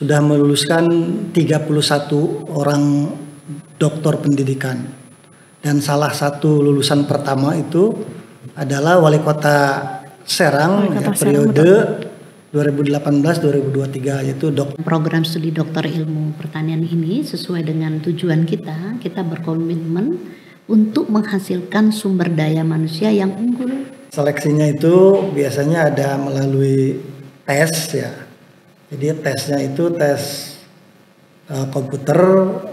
sudah meluluskan 31 orang doktor pendidikan. Dan salah satu lulusan pertama itu adalah Wali Kota Serang, periode 2018-2023, yaitu Program studi doktor ilmu pertanian ini sesuai dengan tujuan kita berkomitmen untuk menghasilkan sumber daya manusia yang unggul. Seleksinya itu biasanya ada melalui tes ya. Jadi tesnya itu tes komputer,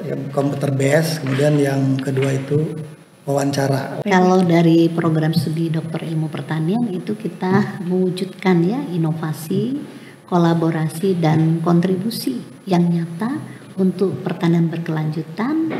ya, komputer base, kemudian yang kedua itu wawancara. Kalau dari program studi doktor ilmu pertanian itu kita mewujudkan ya inovasi, kolaborasi dan kontribusi yang nyata untuk pertanian berkelanjutan.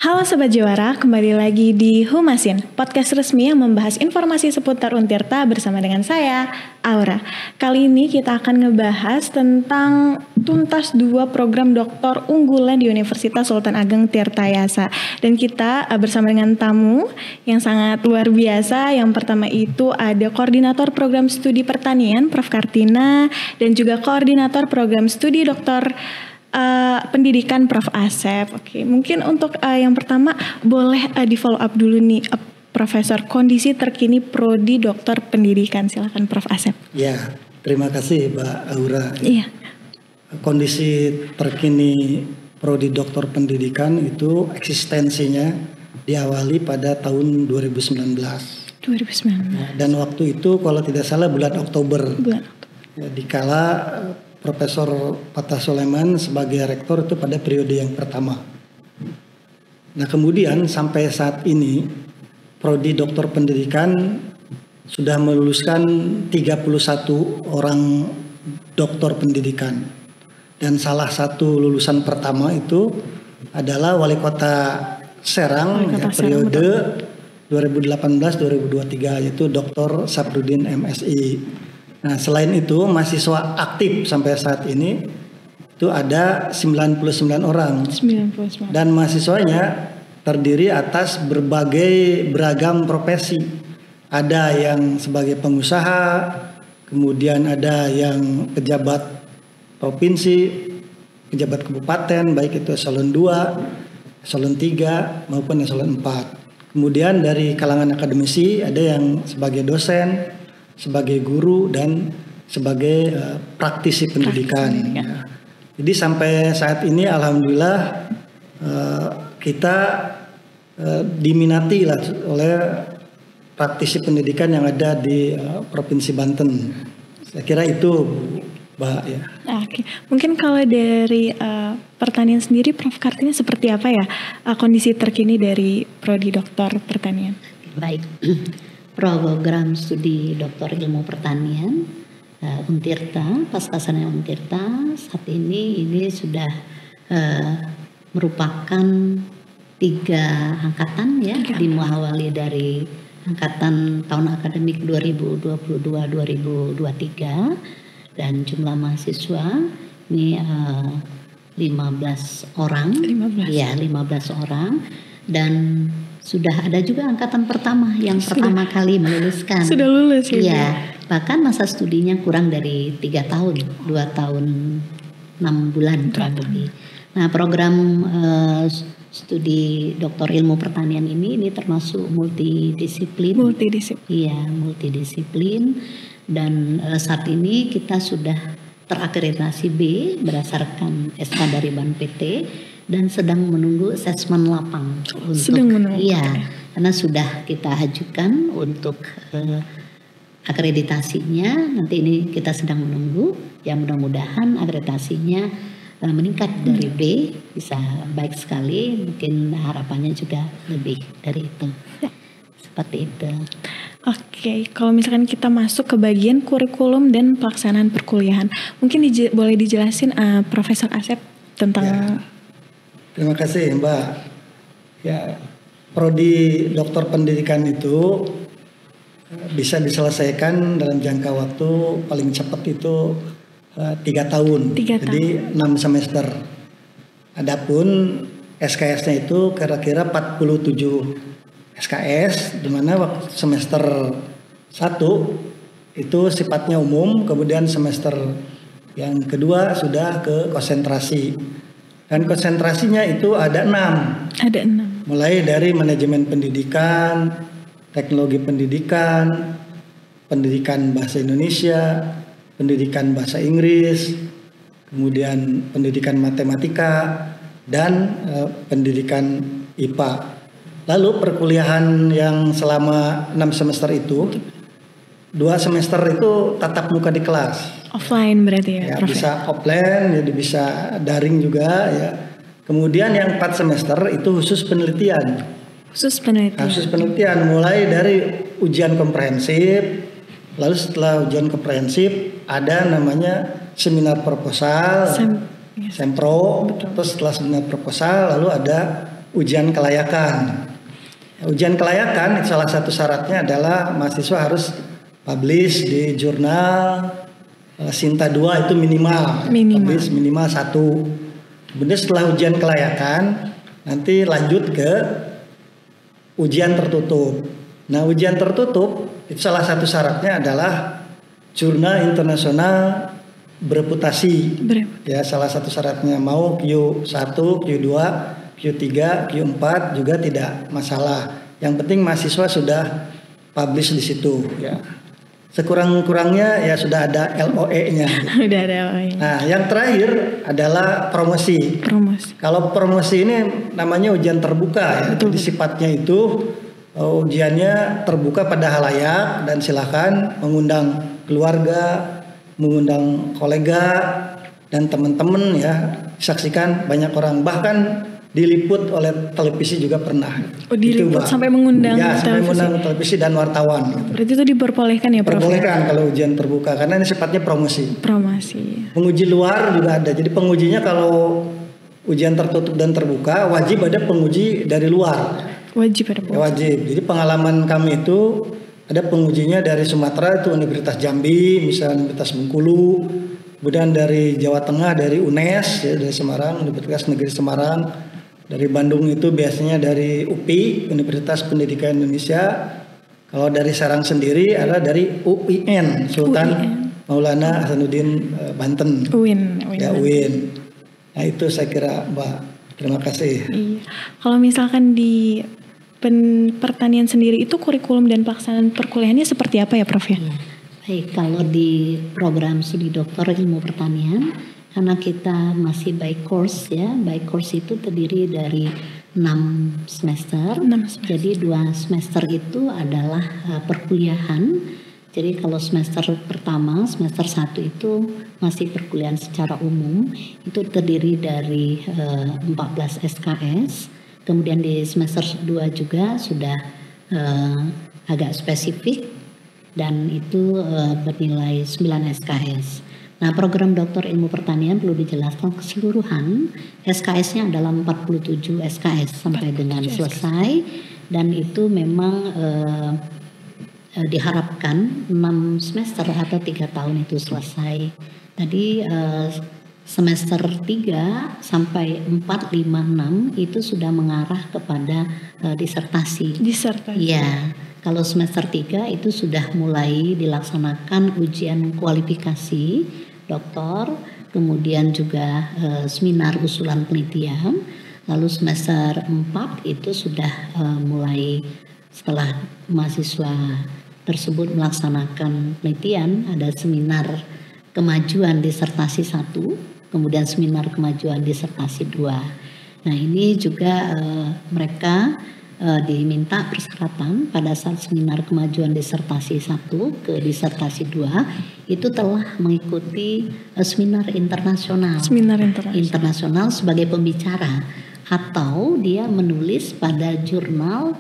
Halo Sobat Jawara, kembali lagi di Humasin, podcast resmi yang membahas informasi seputar Untirta bersama dengan saya, Aura. Kali ini kita akan ngebahas tentang tuntas 2 program doktor unggulan di Universitas Sultan Ageng Tirtayasa. Dan kita bersama dengan tamu yang sangat luar biasa. Yang pertama itu ada Koordinator Program Studi Pertanian, Prof. Kartina, dan juga Koordinator Program Studi Doktor Pendidikan, Prof. Asep. Oke, mungkin untuk yang pertama boleh di follow up dulu nih, Profesor, kondisi terkini Prodi Doktor Pendidikan. Silakan Prof. Asep. Ya, terima kasih Mbak Aura. Iya. Kondisi terkini Prodi Doktor Pendidikan itu eksistensinya diawali pada tahun 2019. Dan waktu itu kalau tidak salah bulan Oktober. Ya, dikala Profesor Fatah Soleman sebagai rektor itu pada periode yang pertama. Nah, kemudian sampai saat ini Prodi Doktor Pendidikan sudah meluluskan 31 orang doktor pendidikan. Dan salah satu lulusan pertama itu adalah Wali Kota Serang, periode 2018-2023, yaitu Dr. Sapdudin MSI. Nah, selain itu mahasiswa aktif sampai saat ini itu ada 99 orang. 99. Dan mahasiswanya terdiri atas beragam profesi. Ada yang sebagai pengusaha, kemudian ada yang pejabat provinsi, pejabat kabupaten, baik itu eselon 2, eselon 3 maupun eselon 4. Kemudian dari kalangan akademisi ada yang sebagai dosen, sebagai guru, dan sebagai praktisi pendidikan. Ya. Jadi sampai saat ini alhamdulillah kita diminati lah oleh praktisi pendidikan yang ada di Provinsi Banten. Saya kira itu, Mbak, ya. Oke. Mungkin kalau dari pertanian sendiri, Prof. Kartina, seperti apa ya kondisi terkini dari Prodi Doktor Pertanian? Baik. Program studi doktor ilmu pertanian Untirta, Pascasarjana Untirta saat ini sudah merupakan 3 angkatan ya, dimulai dari angkatan tahun akademik 2022-2023 dan jumlah mahasiswa ini 15 orang. 15 orang, dan sudah ada juga angkatan pertama yang pertama kali meluluskan. Sudah lulus ya? Iya, bahkan masa studinya kurang dari 3 tahun, 2 tahun 6 bulan kurang lebih. Nah, program studi doktor ilmu pertanian ini termasuk multidisiplin. Iya, multidisiplin, dan saat ini kita sudah terakreditasi B berdasarkan SK dari BANPT dan sedang menunggu asesmen lapang karena sudah kita ajukan untuk akreditasinya. Nanti ini kita sedang menunggu, ya mudah-mudahan akreditasinya meningkat dari B bisa baik sekali, mungkin harapannya juga lebih dari itu. Seperti itu. Oke, kalau misalkan kita masuk ke bagian kurikulum dan pelaksanaan perkuliahan, mungkin boleh dijelasin Profesor Asep tentang. Ya, terima kasih Mbak. Ya, Prodi Doktor Pendidikan itu bisa diselesaikan dalam jangka waktu paling cepat itu 3 tahun. Jadi 6 semester. Adapun SKS-nya itu kira-kira 47 SKS, di mana waktu semester 1 itu sifatnya umum, kemudian semester yang kedua sudah ke konsentrasi. Dan konsentrasinya itu ada 6. Ada 6. Mulai dari manajemen pendidikan, teknologi pendidikan, pendidikan bahasa Indonesia, pendidikan bahasa Inggris, kemudian pendidikan matematika, dan pendidikan IPA. Lalu perkuliahan yang selama 6 semester itu, 2 semester itu tatap muka di kelas. Offline berarti ya, Prof? Bisa offline, jadi bisa daring juga ya. Kemudian yang 4 semester itu khusus penelitian. Khusus penelitian mulai dari ujian komprehensif, lalu setelah ujian komprehensif ada namanya seminar proposal, sempro, terus setelah seminar proposal lalu ada ujian kelayakan. Ujian kelayakan salah satu syaratnya adalah mahasiswa harus publish di jurnal Sinta 2 itu minimal. Publish minimal 1. Kemudian setelah ujian kelayakan nanti lanjut ke ujian tertutup. Nah, ujian tertutup itu salah satu syaratnya adalah jurnal internasional bereputasi. Ya, salah satu syaratnya mau Q1, Q2, Q3, Q4 juga tidak masalah. Yang penting mahasiswa sudah publish di situ ya. Sekurang-kurangnya ya sudah ada LOE-nya. Udah ada LOE. Nah, yang terakhir adalah promosi. Kalau promosi ini namanya ujian terbuka ya. Jadi sifatnya itu ujiannya terbuka pada halayak dan silakan mengundang keluarga, mengundang kolega dan teman-teman ya, saksikan banyak orang, bahkan diliput oleh televisi juga pernah. Oh, diliput itu, sampai mengundang ya, sampai mengundang televisi dan wartawan. Berarti itu diperbolehkan ya, Prof? Diperbolehkan kalau ujian terbuka karena ini sifatnya promosi. Penguji luar juga ada. Jadi pengujinya kalau ujian tertutup dan terbuka wajib ada penguji dari luar. Wajib. Jadi pengalaman kami itu ada pengujinya dari Sumatera itu Universitas Jambi, misalnya Universitas Bengkulu, kemudian dari Jawa Tengah dari UNES ya, dari Semarang, Universitas Negeri Semarang. Dari Bandung itu biasanya dari UPI, Universitas Pendidikan Indonesia. Kalau dari Serang sendiri ada dari UIN, Sultan Maulana Hasanuddin Banten. UIN. Nah itu saya kira, Mbak. Terima kasih. Iya. Kalau misalkan di pertanian sendiri itu kurikulum dan pelaksanaan perkuliahannya seperti apa ya, Prof? Ya? Baik, kalau di program studi doktor ilmu pertanian, karena kita masih by course ya, by course itu terdiri dari 6 semester. Jadi 2 semester itu adalah perkuliahan. Jadi kalau semester pertama, semester 1 itu masih perkuliahan secara umum, itu terdiri dari 14 SKS. Kemudian di semester 2 juga sudah agak spesifik dan itu bernilai 9 SKS. Nah, program doktor ilmu pertanian perlu dijelaskan keseluruhan SKS-nya adalah 47 SKS sampai dengan selesai, dan itu memang diharapkan 6 semester atau 3 tahun itu selesai. Tadi semester 3 sampai 4, 5, 6 itu sudah mengarah kepada disertasi. Ya, kalau semester 3 itu sudah mulai dilaksanakan ujian kualifikasi doktor, kemudian juga seminar usulan penelitian. Lalu semester 4 itu sudah mulai setelah mahasiswa tersebut melaksanakan penelitian, ada seminar kemajuan disertasi 1, kemudian seminar kemajuan disertasi 2. Nah, ini juga mereka diminta persyaratan pada saat seminar kemajuan disertasi 1 ke disertasi 2 itu telah mengikuti seminar internasional sebagai pembicara, atau dia menulis pada jurnal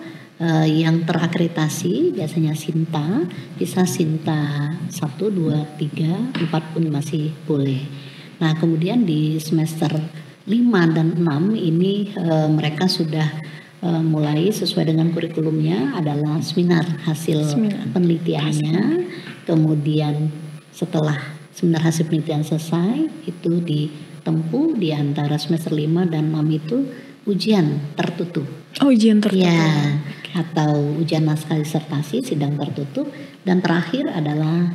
yang terakreditasi, biasanya Sinta, bisa Sinta 1, 2, 3, 4 pun masih boleh. Nah, kemudian di semester 5 dan 6 ini mereka sudah mulai sesuai dengan kurikulumnya adalah seminar hasil penelitiannya. Kemudian setelah Sebenarnya hasil penelitian selesai itu ditempuh di antara semester 5 dan 6 itu ujian tertutup. Oh, ujian tertutup. Ya, atau ujian naskah disertasi, sidang tertutup, dan terakhir adalah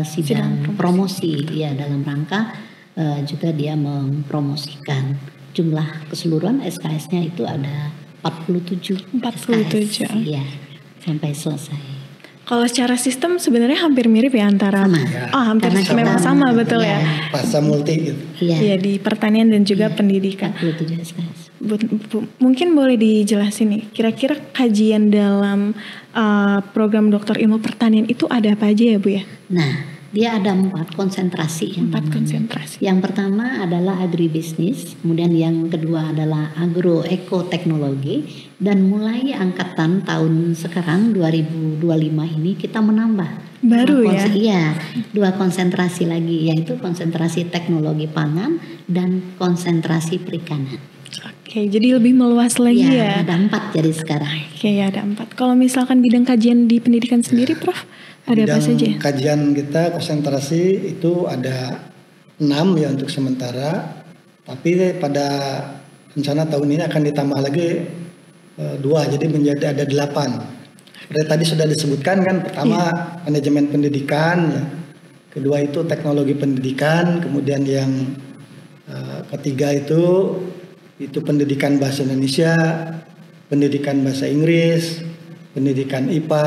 sidang promosi. Ya, dalam rangka juga dia mempromosikan. Jumlah keseluruhan SKS-nya itu ada 47 SKS. Ya, sampai selesai. Kalau secara sistem sebenarnya hampir mirip ya antara sama. Hampir memang sama betul ya. Fasa multi gitu. Iya, di pertanian dan juga pendidikan. 47 SKS. Mungkin boleh dijelasin nih, kira-kira kajian dalam program doktor ilmu pertanian itu ada apa aja ya Bu ya? Nah, dia ada 4 konsentrasi. 4 konsentrasi. Yang pertama adalah agribisnis, kemudian yang kedua adalah agroekoteknologi, dan mulai angkatan tahun sekarang 2025 ini kita menambah. Baru ya? Iya, 2 konsentrasi lagi, yaitu konsentrasi teknologi pangan dan konsentrasi perikanan. Oke, jadi lebih meluas lagi ya? Ada 4 jadi sekarang. Oke, ya ada 4. Kalau misalkan bidang kajian di pendidikan sendiri, Prof? Ada apa saja? Kajian kita konsentrasi itu ada 6 ya untuk sementara, tapi pada rencana tahun ini akan ditambah lagi 2, jadi menjadi ada 8. Seperti tadi sudah disebutkan kan, pertama manajemen pendidikan, ya. Kedua itu teknologi pendidikan, kemudian yang ketiga itu pendidikan bahasa Indonesia, pendidikan bahasa Inggris, pendidikan IPA,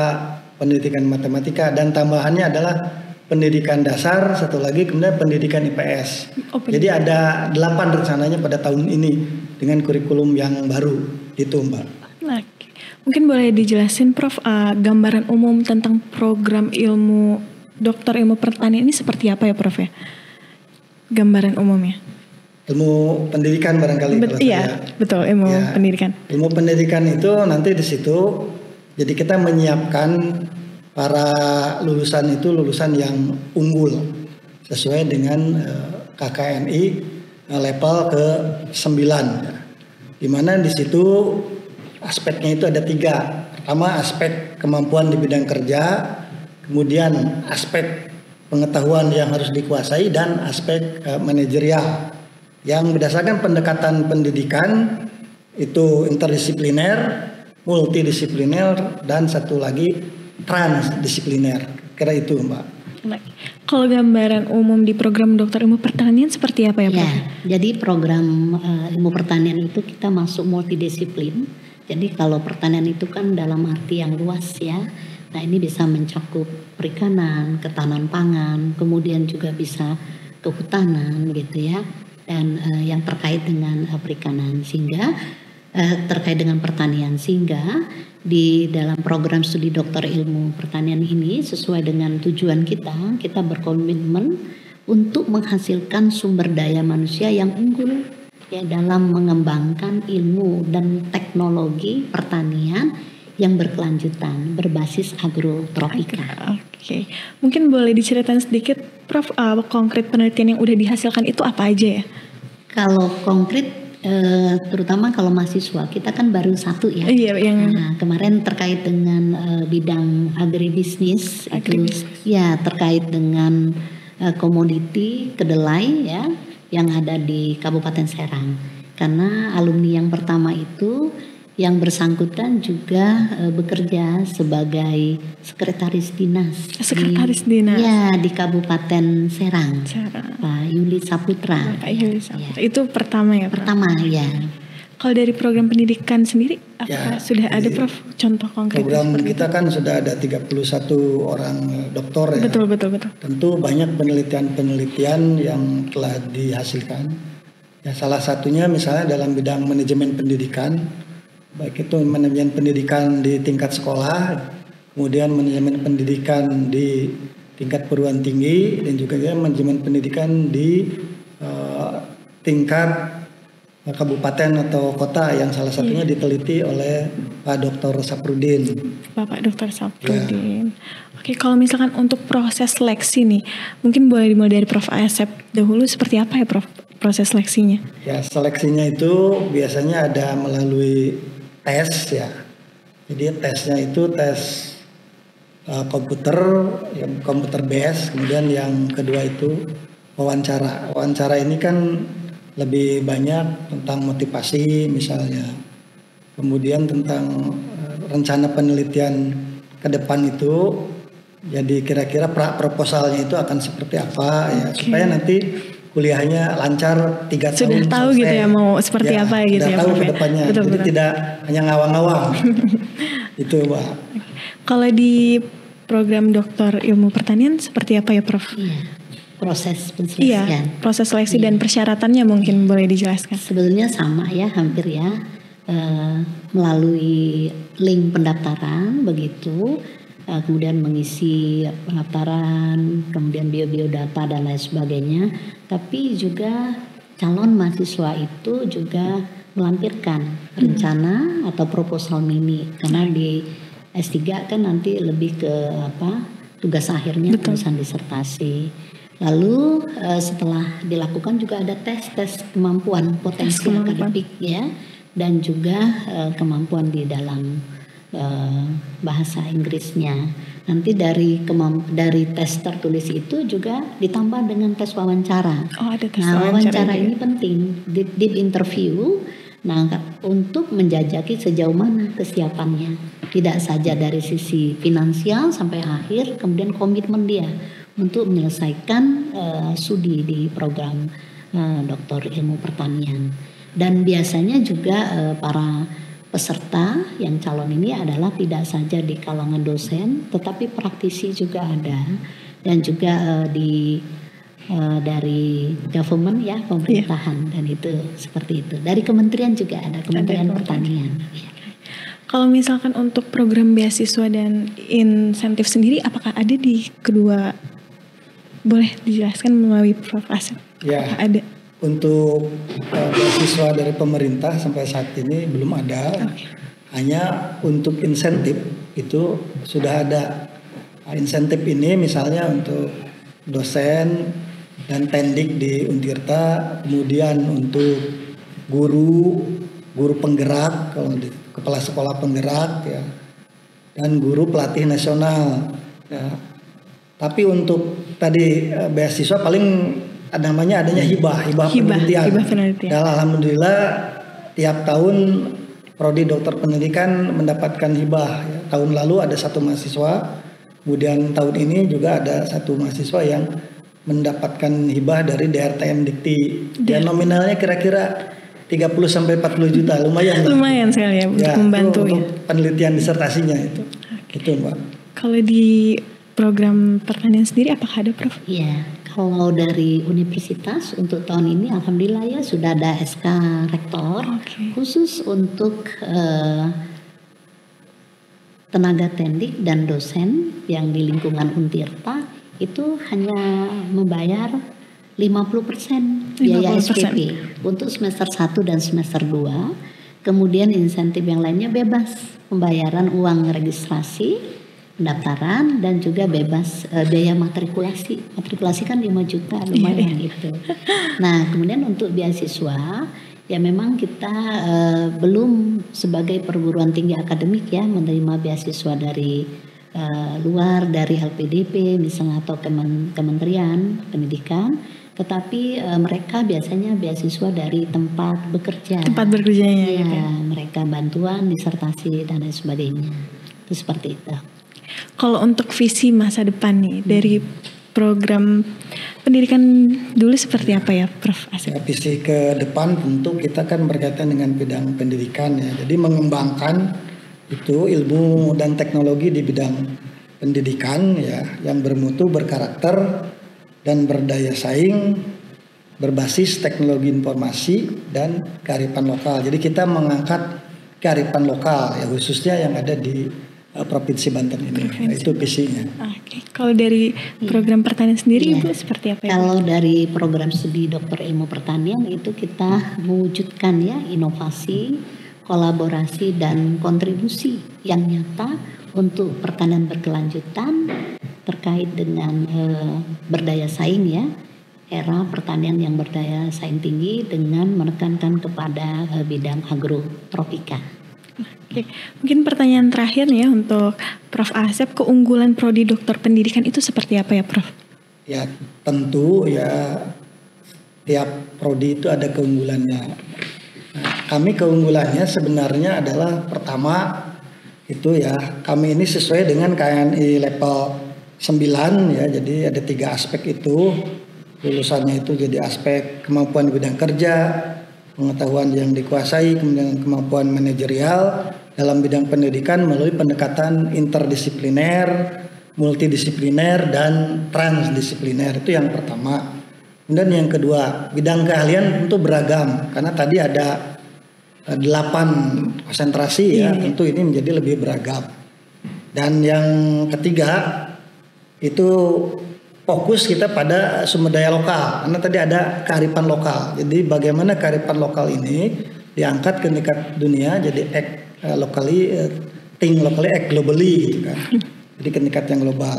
pendidikan matematika, dan tambahannya adalah pendidikan dasar, satu lagi kemudian pendidikan IPS. Jadi ada 8 rencananya pada tahun ini dengan kurikulum yang baru itu Mbak. Oke. Mungkin boleh dijelasin Prof, gambaran umum tentang program ilmu doktor ilmu pertanian ini seperti apa ya Prof ya? Gambaran umumnya. Ilmu pendidikan barangkali. Betul, ilmu pendidikan. Ilmu pendidikan itu nanti di situ, jadi kita menyiapkan para lulusan itu lulusan yang unggul sesuai dengan KKNI level ke-9. Di mana di situ aspeknya itu ada 3. Pertama aspek kemampuan di bidang kerja, kemudian aspek pengetahuan yang harus dikuasai, dan aspek manajerial yang berdasarkan pendekatan pendidikan itu interdisipliner, multidisipliner, dan satu lagi transdisipliner. Kira itu Mbak. Kalau gambaran umum di program dokter ilmu pertanian seperti apa ya Pak? Jadi program ilmu pertanian itu kita masuk multidisiplin. Jadi kalau pertanian itu kan dalam arti yang luas ya. Nah ini bisa mencakup perikanan, ketahanan pangan, kemudian juga bisa kehutanan gitu ya. Dan yang terkait dengan perikanan, sehingga terkait dengan pertanian, sehingga di dalam program studi dokter ilmu pertanian ini sesuai dengan tujuan kita berkomitmen untuk menghasilkan sumber daya manusia yang unggul ya dalam mengembangkan ilmu dan teknologi pertanian yang berkelanjutan berbasis agrotropika. Oke, mungkin boleh diceritakan sedikit Prof, konkret penelitian yang udah dihasilkan itu apa aja ya? Kalau konkret terutama kalau mahasiswa kita kan baru 1 ya. Nah, kemarin terkait dengan bidang agribisnis itu ya terkait dengan komoditi kedelai ya yang ada di Kabupaten Serang. Karena alumni yang pertama itu yang bersangkutan juga bekerja sebagai sekretaris dinas. Di Kabupaten Serang. Pak Yuli Saputra. Pak Yuli Saputra. Itu pertama ya? Pertama ya. Kalau dari program pendidikan sendiri sudah ada Prof contoh konkret? Program kita kan sudah ada 31 orang doktor ya. Betul. Tentu banyak penelitian yang telah dihasilkan. Ya salah satunya misalnya dalam bidang manajemen pendidikan. Baik itu manajemen pendidikan di tingkat sekolah, kemudian manajemen pendidikan di tingkat perguruan tinggi, dan juga manajemen pendidikan di tingkat kabupaten atau kota yang salah satunya diteliti oleh Pak Dr. Saprudin. Bapak Dr. Saprudin. Oke, kalau misalkan untuk proses seleksi nih, mungkin boleh dimulai dari Prof Asep dahulu, seperti apa ya Prof proses seleksinya? Ya, seleksinya itu biasanya ada melalui tes ya. Jadi tesnya itu tes komputer, yang komputer base. Kemudian yang kedua itu wawancara. Wawancara ini kan lebih banyak tentang motivasi misalnya. Kemudian tentang rencana penelitian ke depan itu. Jadi kira-kira proposalnya itu akan seperti apa ya, supaya nanti kuliahnya lancar 3 tahun sudah tahu selesai. Gitu ya mau seperti apa gitu ya. Sudah tahu ke depannya. Jadi tidak hanya ngawang-ngawang. Itu Mbak. Kalau di program Doktor Ilmu Pertanian seperti apa ya Prof? Iya. Proses penseleksian. Iya, proses seleksi dan persyaratannya mungkin boleh dijelaskan. Sebetulnya sama ya, hampir ya. Melalui link pendaftaran begitu. Kemudian mengisi pendaftaran, kemudian biodata dan lain sebagainya. Tapi juga calon mahasiswa itu juga melampirkan rencana atau proposal mini, karena di S3 kan nanti lebih ke tugas akhirnya tulisan disertasi. Lalu setelah dilakukan juga ada tes kemampuan potensi akademik ya, dan juga kemampuan di dalam bahasa Inggrisnya. Nanti dari tes tertulis itu juga ditambah dengan tes wawancara. Ada tes wawancara ini penting, deep interview. Nah, untuk menjajaki sejauh mana kesiapannya, tidak saja dari sisi finansial sampai akhir, kemudian komitmen dia untuk menyelesaikan studi di program Doktor Ilmu Pertanian. Dan biasanya juga para peserta yang calon ini adalah tidak saja di kalangan dosen, tetapi praktisi juga ada, dan juga dari government ya, pemerintahan, dan itu seperti itu. Dari kementerian juga ada, Kementerian Pertanian. Kalau misalkan untuk program beasiswa dan insentif sendiri, apakah ada di kedua? Boleh dijelaskan melalui Prof. Asep? Ya. Ada. Untuk beasiswa dari pemerintah sampai saat ini belum ada. Hanya untuk insentif itu sudah ada. Insentif ini misalnya untuk dosen dan pendik di Untirta, kemudian untuk guru penggerak, kalau di kepala sekolah penggerak ya, dan guru pelatih nasional ya. Tapi untuk tadi beasiswa paling adanya hibah penelitian. Ya, alhamdulillah tiap tahun prodi dokter pendidikan mendapatkan hibah. Ya. Tahun lalu ada 1 mahasiswa, kemudian tahun ini juga ada 1 mahasiswa yang mendapatkan hibah dari DRTM Dikti. Dan nominalnya kira-kira 30-40 juta, lumayan sekali ya untuk membantu untuk penelitian disertasinya itu. Itu Mbak. Kalau di program pertanian sendiri apakah ada Prof? Iya. Kalau dari universitas untuk tahun ini alhamdulillah ya sudah ada SK rektor khusus untuk tenaga tendik dan dosen yang di lingkungan Untirta itu hanya membayar 50% biaya SPP untuk semester 1 dan semester 2. Kemudian insentif yang lainnya bebas pembayaran uang registrasi, pendaftaran, dan juga bebas biaya matrikulasi. Matrikulasi kan 5 juta, lumayan gitu. Nah, kemudian untuk beasiswa ya memang kita belum sebagai perguruan tinggi akademik ya menerima beasiswa dari luar, dari LPDP misalnya atau Kementerian Pendidikan, tetapi mereka biasanya beasiswa dari tempat bekerja. Tempat bekerjanya ya, gitu. Mereka bantuan disertasi dan lain sebagainya. Itu seperti itu. Kalau untuk visi masa depan nih dari program pendidikan dulu seperti apa ya Prof. Asep? Ya, visi ke depan tentu kita kan berkaitan dengan bidang pendidikan ya. Jadi mengembangkan itu ilmu dan teknologi di bidang pendidikan ya yang bermutu, berkarakter dan berdaya saing, berbasis teknologi informasi dan kearifan lokal. Jadi kita mengangkat kearifan lokal ya khususnya yang ada di Provinsi Banten ini. Itu visinya. Oke. Kalau dari program pertanian sendiri itu seperti apa ya? Kalau dari program studi Doktor Ilmu Pertanian itu kita mewujudkan ya inovasi, kolaborasi dan kontribusi yang nyata untuk pertanian berkelanjutan terkait dengan berdaya saing ya. Era pertanian yang berdaya saing tinggi dengan menekankan kepada bidang agrotropika. Oke, mungkin pertanyaan terakhir nih ya untuk Prof. Asep, keunggulan prodi dokter pendidikan itu seperti apa ya, Prof? Ya tentu ya tiap prodi itu ada keunggulannya. Nah, kami keunggulannya sebenarnya adalah pertama itu ya kami ini sesuai dengan KNI level 9 ya, jadi ada 3 aspek itu lulusannya itu, jadi aspek kemampuan bidang kerja, pengetahuan yang dikuasai, kemudian kemampuan manajerial dalam bidang pendidikan melalui pendekatan interdisipliner, multidisipliner dan transdisipliner, itu yang pertama. Kemudian yang kedua, bidang keahlian tentu beragam karena tadi ada 8 konsentrasi ya, tentu ini menjadi lebih beragam. Dan yang ketiga itu fokus kita pada sumber daya lokal karena tadi ada kearifan lokal. Jadi bagaimana kearifan lokal ini diangkat ke tingkat dunia, jadi act locally, think locally, act globally gitu kan. Jadi ke tingkat yang global.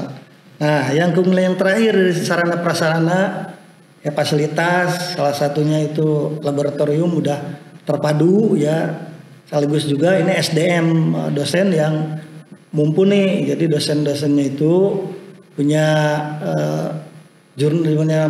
Nah, yang kemudian yang terakhir sarana prasarana ya, fasilitas, salah satunya itu laboratorium udah terpadu ya, sekaligus juga ini SDM dosen yang mumpuni. Jadi dosen-dosennya itu punya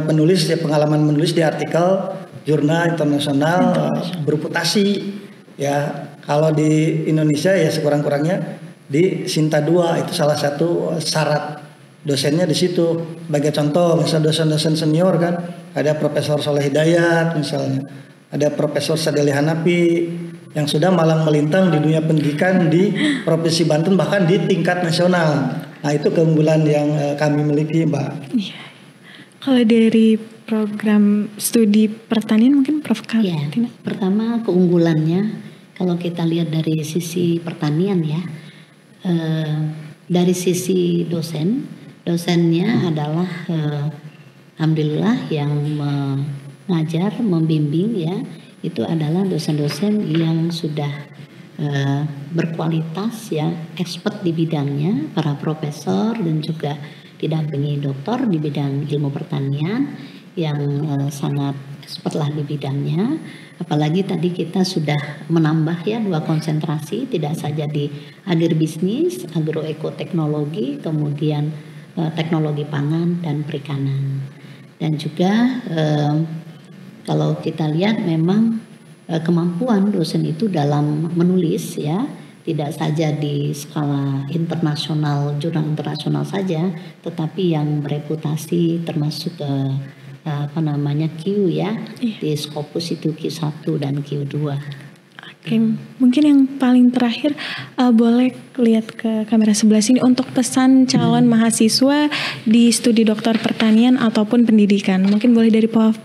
penulis ya, pengalaman menulis di artikel jurnal internasional bereputasi ya. Kalau di Indonesia ya sekurang-kurangnya di Sinta 2 itu salah satu syarat dosennya di situ. Sebagai contoh misalnya dosen-dosen senior kan ada Profesor Soleh Hidayat misalnya, ada Profesor Sadeli Hanafi yang sudah malang melintang di dunia pendidikan di Provinsi Banten bahkan di tingkat nasional. Nah itu keunggulan yang kami miliki, Mbak. Iya. Kalau dari program studi pertanian mungkin Prof. Kartina. Ya, pertama keunggulannya kalau kita lihat dari sisi pertanian ya, dari sisi dosennya adalah alhamdulillah yang mengajar, membimbing ya, itu adalah dosen-dosen yang sudah berkualitas ya, expert di bidangnya, para profesor dan juga didampingi doktor di bidang ilmu pertanian yang sangat expert lah di bidangnya. Apalagi tadi kita sudah menambah ya 2 konsentrasi, tidak saja di agribisnis, agroekoteknologi, kemudian teknologi pangan dan perikanan. Dan juga kalau kita lihat memang kemampuan dosen itu dalam menulis ya, tidak saja di skala internasional, jurnal internasional saja, tetapi yang bereputasi termasuk Q ya, di Scopus itu Q1 dan Q2. Oke, mungkin yang paling terakhir boleh lihat ke kamera sebelah sini untuk pesan calon mahasiswa di studi dokter pertanian ataupun pendidikan. Mungkin boleh dari Prof.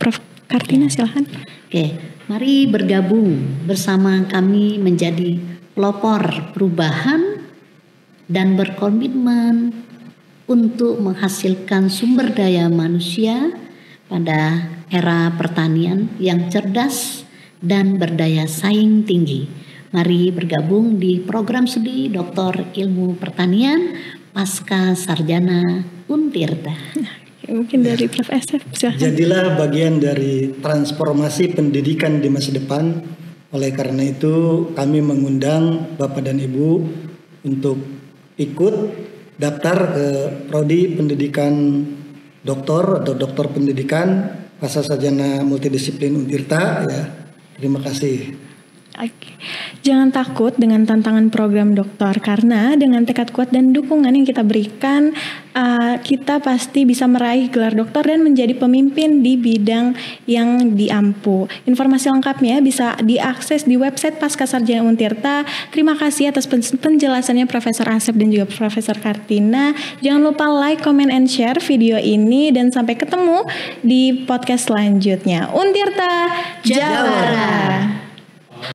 Kartina, silahkan. Oke, mari bergabung bersama kami menjadi pelopor perubahan dan berkomitmen untuk menghasilkan sumber daya manusia pada era pertanian yang cerdas dan berdaya saing tinggi. Mari bergabung di program studi Doktor Ilmu Pertanian Pasca Sarjana Untirta. Mungkin dari Prof. Asep, silahkan. Jadilah bagian dari transformasi pendidikan di masa depan. Oleh karena itu kami mengundang Bapak dan Ibu untuk ikut daftar ke prodi pendidikan doktor atau doktor pendidikan pasca sarjana multidisiplin Untirta ya. Terima kasih. Oke. Jangan takut dengan tantangan program dokter, karena dengan tekad kuat dan dukungan yang kita berikan, kita pasti bisa meraih gelar dokter dan menjadi pemimpin di bidang yang diampu. Informasi lengkapnya bisa diakses di website Pasca Sarjana Untirta. Terima kasih atas penjelasannya Profesor Asep dan juga Profesor Kartina. Jangan lupa like, comment, and share video ini, dan sampai ketemu di podcast selanjutnya. Untirta Jawara.